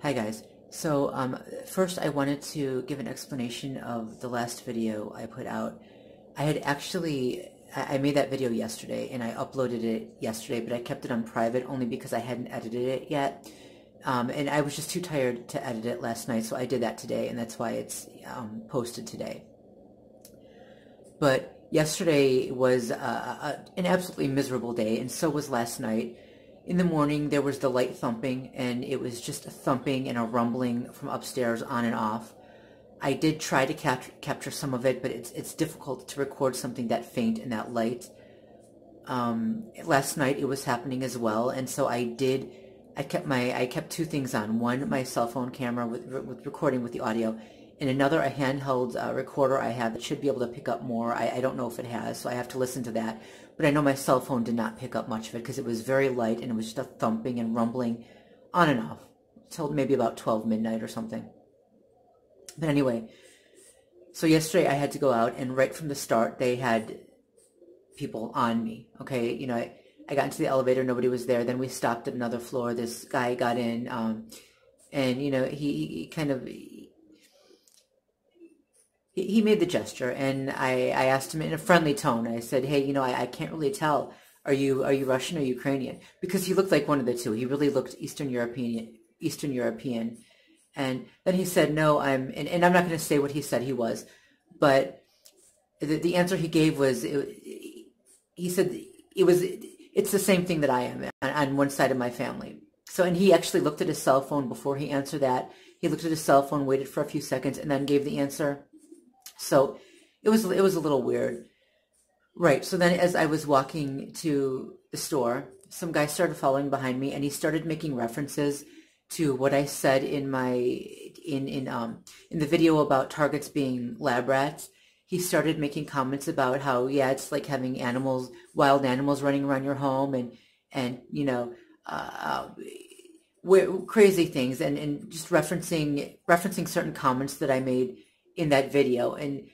Hi guys. So first I wanted to give an explanation of the last video I put out. I had actually, I made that video yesterday and I uploaded it yesterday, but I kept it on private only because I hadn't edited it yet. And I was just too tired to edit it last night, so I did that today, and that's why it's posted today. But yesterday was an absolutely miserable day, and so was last night. In the morning, there was the light thumping, and it was just a thumping and a rumbling from upstairs on and off. I did try to capture some of it, but it's difficult to record something that faint and that light. Last night, it was happening as well, and so I kept two things on. One, my cell phone camera with recording with the audio, and another, a handheld recorder I have that should be able to pick up more. I don't know if it has, so I have to listen to that. But I know my cell phone did not pick up much of it because it was very light and it was just a thumping and rumbling on and off till maybe about 12 midnight or something. But anyway, so yesterday I had to go out, and right from the start they had people on me. Okay, you know, I got into the elevator, nobody was there. Then we stopped at another floor. This guy got in, and you know, he kind of he made the gesture, and I asked him in a friendly tone. I said, "Hey, you know, I can't really tell. Are you Russian or Ukrainian?" Because he looked like one of the two. He really looked Eastern European. And then he said, "No, and I'm not going to say what he said he was, but the answer he gave was, he said it's the same thing that I am on one side of my family." So, and he actually looked at his cell phone before he answered that. He looked at his cell phone, waited for a few seconds, and then gave the answer. So it was a little weird. Right. So then as I was walking to the store, some guy started following behind me, and he started making references to what I said in my in the video about targets being lab rats. He started making comments about how, yeah, it's like having animals, wild animals running around your home, and you know, crazy things, and just referencing certain comments that I made in that video. And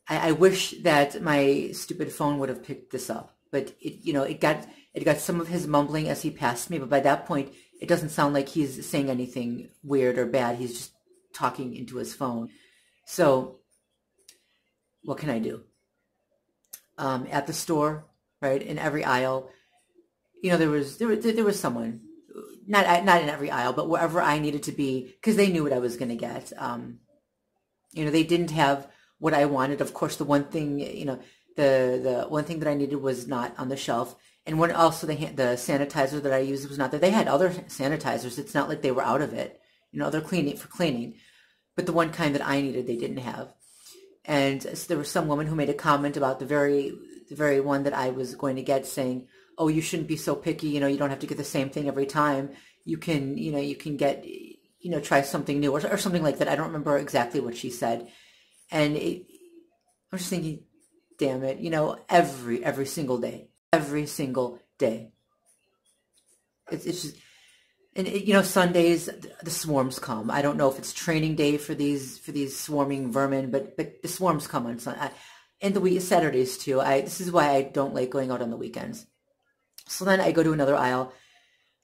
I wish that my stupid phone would have picked this up, but it got some of his mumbling as he passed me, but by that point it doesn't sound like he's saying anything weird or bad. He's just talking into his phone. So what can I do? At the store, right, in every aisle, you know, there was someone, not in every aisle, but wherever I needed to be, because they knew what I was going to get. You know, they didn't have what I wanted. Of course, the one thing, you know, the one thing that I needed was not on the shelf. And when also the sanitizer that I used was not there. They had other sanitizers. It's not like they were out of it. You know, they're cleaning. But the one kind that I needed, they didn't have. And so there was some woman who made a comment about the very one that I was going to get, saying, "Oh, you shouldn't be so picky. You know, you don't have to get the same thing every time. You can get, you know, try something new," or something like that. I don't remember exactly what she said. And I'm just thinking, damn it, you know, every single day. It's just, and you know, Sundays the swarms come. I don't know if it's training day for these swarming vermin, but the swarms come on Sunday, and the Saturdays too. This is why I don't like going out on the weekends. So then I go to another aisle.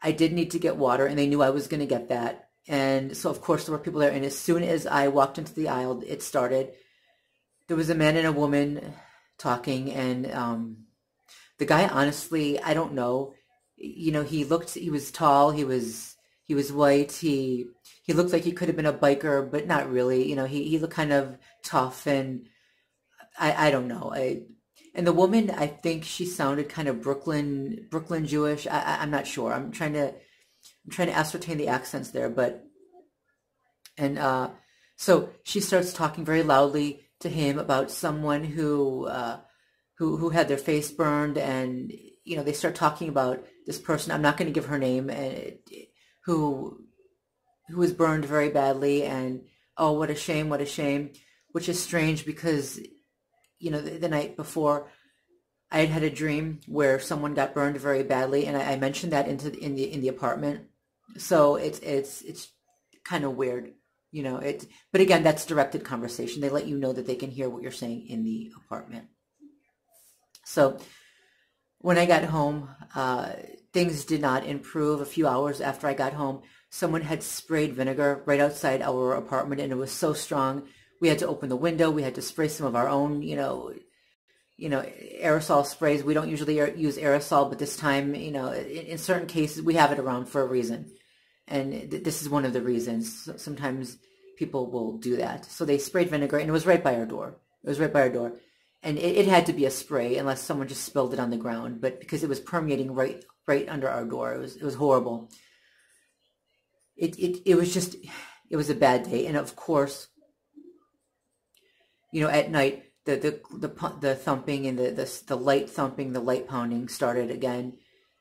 I did need to get water, and they knew I was going to get that. And so, of course, there were people there. And as soon as I walked into the aisle, it started. There was a man and a woman talking. And the guy, honestly, I don't know. You know, he was tall. He was white. He looked like he could have been a biker, but not really. You know, he looked kind of tough. And I don't know. And the woman, I think she sounded kind of Brooklyn Jewish. I'm not sure. I'm trying to ascertain the accents there, so she starts talking very loudly to him about someone who had their face burned, and you know, they start talking about this person. I'm not going to give her name, and who was burned very badly, and oh, what a shame, which is strange because, you know, the night before I had a dream where someone got burned very badly, and I mentioned that in the apartment. So it's kind of weird, you know. But again, that's directed conversation. They let you know that they can hear what you're saying in the apartment. So when I got home, things did not improve a few hours after I got home. someone had sprayed vinegar right outside our apartment, and it was so strong. We had to open the window. We had to spray some of our own, aerosol sprays. We don't usually use aerosol, but this time, in certain cases, we have it around for a reason. And this is one of the reasons. Sometimes people will do that. So they sprayed vinegar, and it was right by our door. It was right by our door. And it had to be a spray unless someone just spilled it on the ground. But because it was permeating right under our door, it was horrible. It was a bad day. And of course, at night, the thumping and the light thumping, the light pounding started again.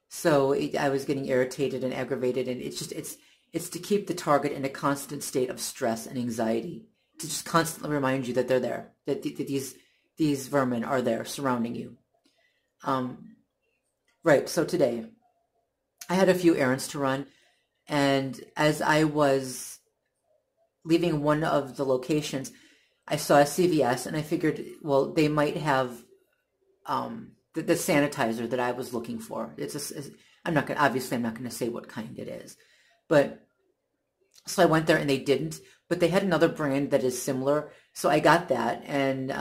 So I was getting irritated and aggravated, and it's to keep the target in a constant state of stress and anxiety, to just constantly remind you that they're there, that these vermin are there surrounding you. Right. So today, I had a few errands to run, and as I was leaving one of the locations, I saw a CVS, and I figured, well, they might have the sanitizer that I was looking for. I'm not going to say what kind it is, but so I went there and they didn't, but they had another brand that is similar. So I got that. And,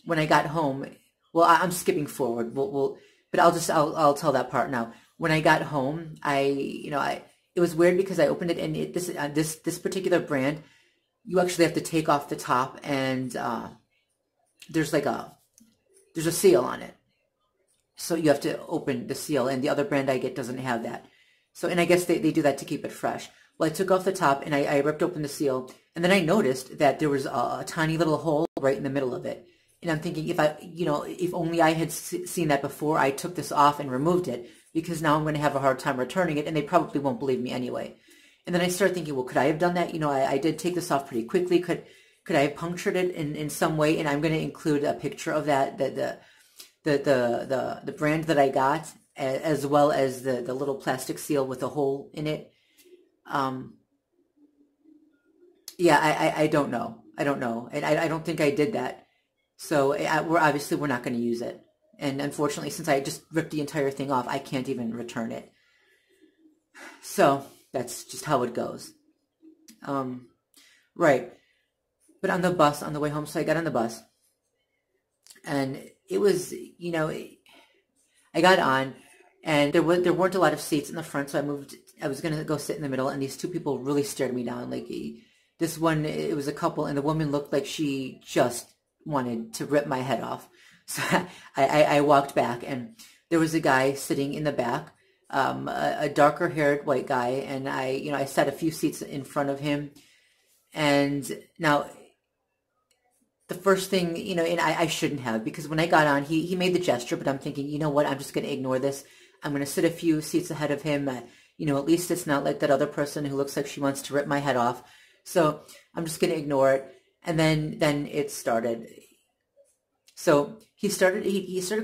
when I got home, well, I'm skipping forward. But I'll tell that part now. When I got home, it was weird because I opened it, and this particular brand, you actually have to take off the top, and, there's a seal on it. So you have to open the seal, and the other brand I get doesn't have that. So, and I guess they do that to keep it fresh. Well, I took off the top, and I ripped open the seal, and then I noticed that there was a tiny little hole right in the middle of it. And I'm thinking, if only I had seen that before I took this off and removed it, because now I'm going to have a hard time returning it, and they probably won't believe me anyway. And then I started thinking, well, could I have done that? I did take this off pretty quickly. Could I have punctured it in some way? And I'm going to include a picture of that, the brand that I got, as well as the little plastic seal with a hole in it. Yeah, I don't know. I don't know. And I don't think I did that. So we're not going to use it. And unfortunately, since I just ripped the entire thing off, I can't even return it. So that's just how it goes. Right. But on the way home, so I got on the bus, and it was, I got on, and there weren't a lot of seats in the front, so I was going to go sit in the middle, and these two people really stared me down. Like, this one, it was a couple, and the woman looked like she just wanted to rip my head off. So I walked back, and there was a guy sitting in the back, a darker haired white guy, and I sat a few seats in front of him. And now the first thing, and I shouldn't have, because when I got on, he made the gesture, but I'm thinking, you know what, I'm just going to ignore this. I'm going to sit a few seats ahead of him. At least it's not like that other person who looks like she wants to rip my head off. So I'm just going to ignore it. And then it started. So he started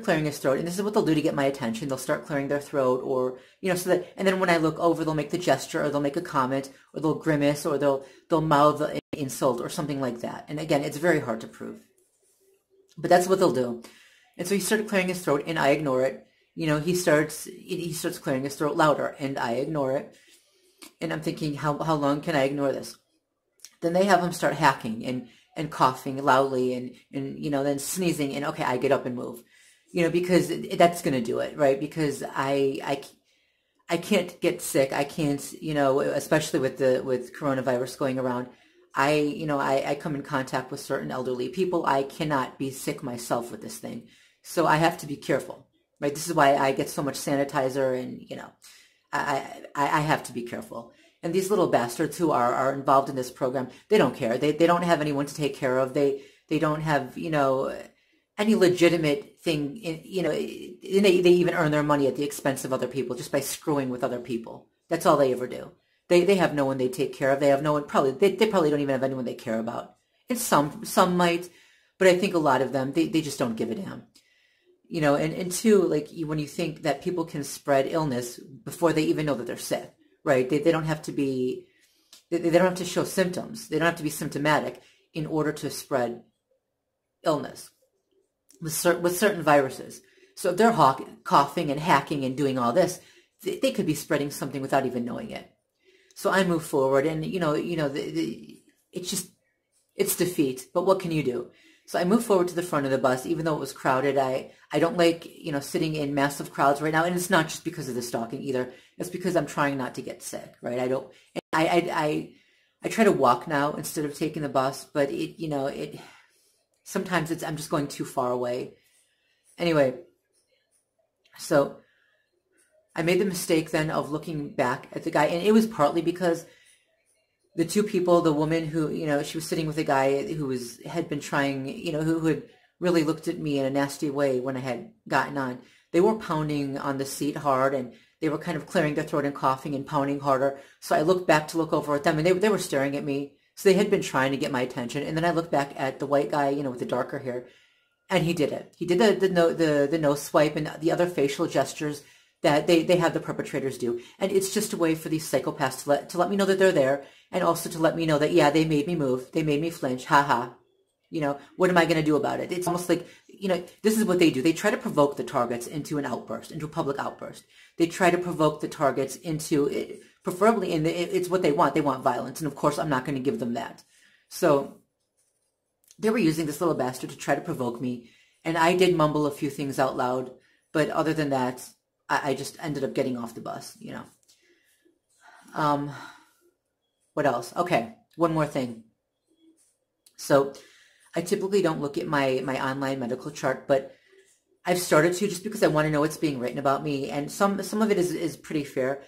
clearing his throat, and this is what they'll do to get my attention. They'll start clearing their throat, or, so that, and then when I look over, they'll make the gesture, or they'll make a comment, or they'll grimace, or they'll mouth an insult, or something like that. And again, it's very hard to prove, but that's what they'll do. And so he started clearing his throat, and I ignore it. He starts clearing his throat louder, and I ignore it. And I'm thinking, how long can I ignore this? Then they have him start hacking and coughing loudly and then sneezing, and okay, I get up and move, because that's going to do it, right? Because I can't get sick. I can't, especially with coronavirus going around. I come in contact with certain elderly people. I cannot be sick myself with this thing. So I have to be careful, right? This is why I get so much sanitizer, and, I have to be careful. And these little bastards who are involved in this program, they don't care. They don't have anyone to take care of. They don't have, any legitimate thing. They even earn their money at the expense of other people just by screwing with other people. That's all they ever do. They have no one they take care of. They have no one, they probably don't even have anyone they care about. And some might, but I think a lot of them, they just don't give a damn. And two, like, when you think that people can spread illness before they even know that they're sick. Right? They don't have to be, they don't have to show symptoms. They don't have to be symptomatic in order to spread illness with certain viruses. So if they're coughing and hacking and doing all this, they could be spreading something without even knowing it. So I move forward, and it's defeat. But what can you do? So I moved forward to the front of the bus, even though it was crowded. I don't like, sitting in massive crowds right now. And it's not just because of the stalking either. It's because I'm trying not to get sick, right? I try to walk now instead of taking the bus, but sometimes I'm just going too far away. Anyway, so I made the mistake then of looking back at the guy, and it was partly because the two people, the woman who, she was sitting with a guy who had been trying, who had really looked at me in a nasty way when I had gotten on. They were pounding on the seat hard, and they were kind of clearing their throat and coughing and pounding harder. So I looked back to look over at them, and they were staring at me. So they had been trying to get my attention. And then I looked back at the white guy, with the darker hair, and he did it. He did the nose swipe and the other facial gestures that they have the perpetrators do. And it's just a way for these psychopaths to let me know that they're there, and also to let me know that, yeah, they made me move. They made me flinch. Ha ha. What am I going to do about it? It's almost like, this is what they do. They try to provoke the targets into an outburst, into a public outburst. They try to provoke the targets into, preferably, it's what they want. They want violence. And of course, I'm not going to give them that. So they were using this little bastard to try to provoke me. And I did mumble a few things out loud. But other than that, I just ended up getting off the bus, What else? Okay, one more thing. So I typically don't look at my online medical chart, but I've started to, just because I want to know what's being written about me, and some of it is pretty fair.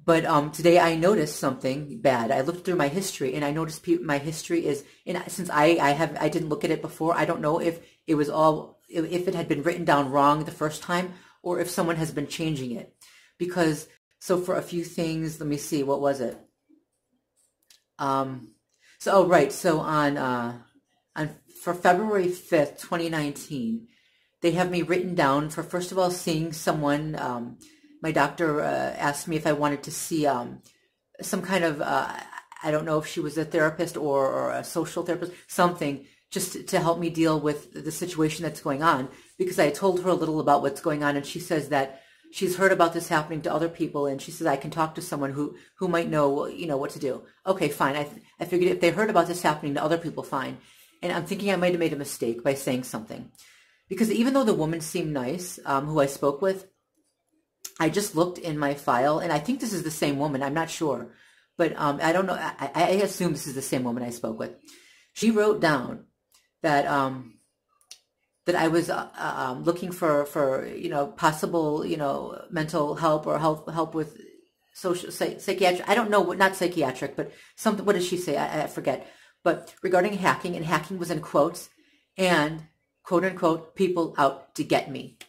But today I noticed something bad. I looked through my history, and I noticed my history is, and since I didn't look at it before, I don't know if it had been written down wrong the first time, or if someone has been changing it. Because, so for a few things, let me see, what was it? So for February 5th, 2019, they have me written down for, first of all, seeing someone. My doctor asked me if I wanted to see some kind of, I don't know if she was a therapist or a social therapist, something, just to help me deal with the situation that's going on, because I told her a little about what's going on, and she says that she's heard about this happening to other people, and she says I can talk to someone who might know, what to do. Okay, fine. I figured if they heard about this happening to other people, fine. And I'm thinking I might have made a mistake by saying something, because even though the woman seemed nice, who I spoke with, I just looked in my file, and I think this is the same woman. I'm not sure, but I don't know. I assume this is the same woman I spoke with. She wrote down that that I was looking for possible mental help or help with social psychiatric. I don't know what, not psychiatric, but something. What did she say? I forget. But regarding hacking, and hacking was in quotes, and quote unquote people out to get me.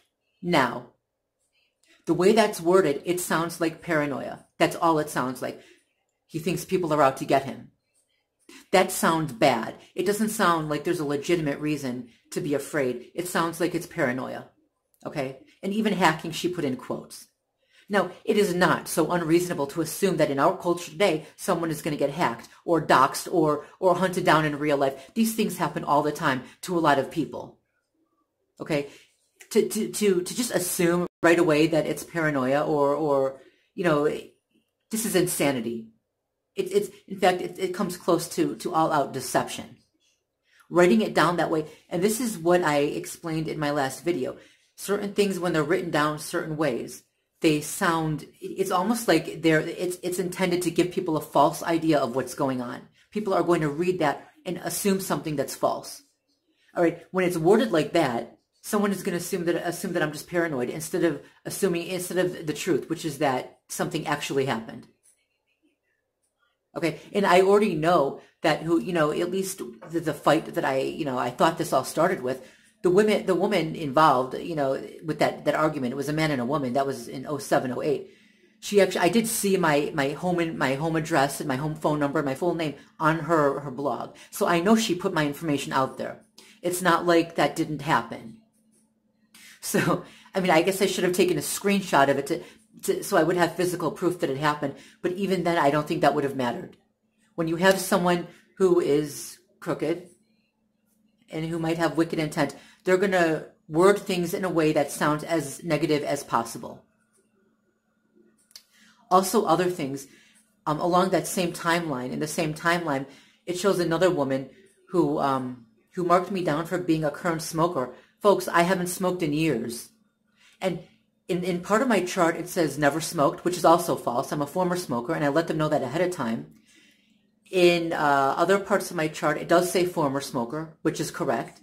Now, the way that's worded, it sounds like paranoia. That's all it sounds like. He thinks people are out to get him. That sounds bad. It doesn't sound like there's a legitimate reason to be afraid. It sounds like it's paranoia. Okay? And even hacking, she put in quotes. Now, it is not so unreasonable to assume that in our culture today, someone is going to get hacked or doxxed or hunted down in real life. These things happen all the time to a lot of people. Okay? To just assume right away that it's paranoia or this is insanity. It's in fact, it comes close to all-out deception. Writing it down that way, and this is what I explained in my last video. Certain things, when they're written down certain ways, they sound, it's almost like it's intended to give people a false idea of what's going on. People are going to read that and assume something that's false. All right, when it's worded like that, someone is going to assume that I'm just paranoid instead of the truth, which is that something actually happened. Okay, and I already know that at least the fight that I thought this all started with, the woman involved, with that argument, it was a man and a woman. That was in 07, 08. I did see my home address and my home phone number and my full name on her blog. So I know she put my information out there. It's not like that didn't happen. So, I mean, I guess I should have taken a screenshot of it so I would have physical proof that it happened. But even then, I don't think that would have mattered. When you have someone who is crooked and who might have wicked intent, they're going to word things in a way that sounds as negative as possible. Also, other things, along that same timeline, in the same timeline, it shows another woman who marked me down for being a current smoker. Folks, I haven't smoked in years. And in part of my chart, it says never smoked, which is also false. I'm a former smoker, and I let them know that ahead of time. In other parts of my chart, it does say former smoker, which is correct.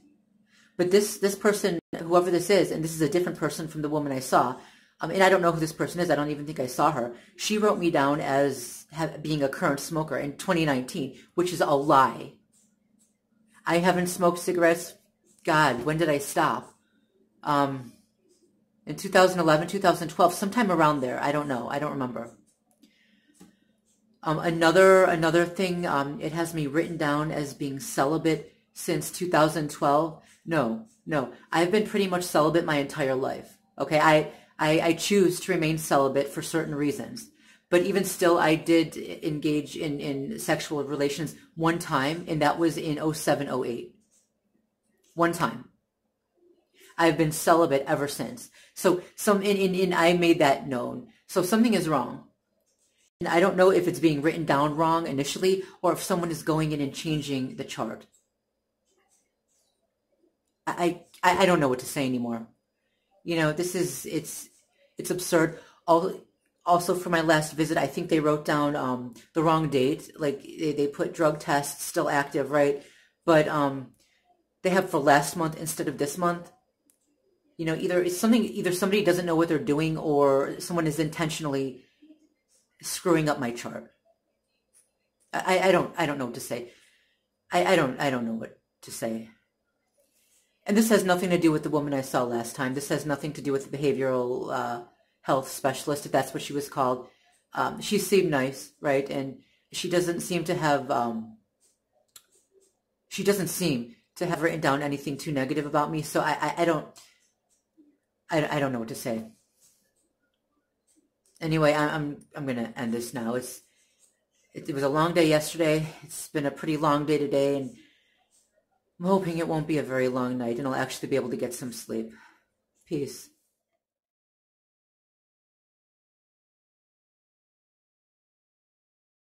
But this person, whoever this is, and this is a different person from the woman I saw, and I don't know who this person is. I don't even think I saw her. She wrote me down as being a current smoker in 2019, which is a lie. I haven't smoked cigarettes. God, when did I stop? In 2011, 2012, sometime around there. I don't know. I don't remember. Another thing, it has me written down as being celibate since 2012. No. I've been pretty much celibate my entire life. Okay, I choose to remain celibate for certain reasons. But even still, I did engage in sexual relations one time, and that was in 07, 08. One time. I've been celibate ever since. So I made that known. So something is wrong. And I don't know if it's being written down wrong initially or if someone is going in and changing the chart. I don't know what to say anymore. You know, it's absurd. Also for my last visit, I think they wrote down the wrong date. Like they put drug tests still active, right? But they have for last month instead of this month. You know, either somebody doesn't know what they're doing or someone is intentionally screwing up my chart. I don't know what to say. I don't know what to say. And this has nothing to do with the woman I saw last time. This has nothing to do with the behavioral health specialist, if that's what she was called. She seemed nice, right? And she doesn't seem to have written down anything too negative about me. So I don't know what to say. Anyway, I'm gonna end this now. It was a long day yesterday. It's been a pretty long day today, and I'm hoping it won't be a very long night, and I'll actually be able to get some sleep. Peace.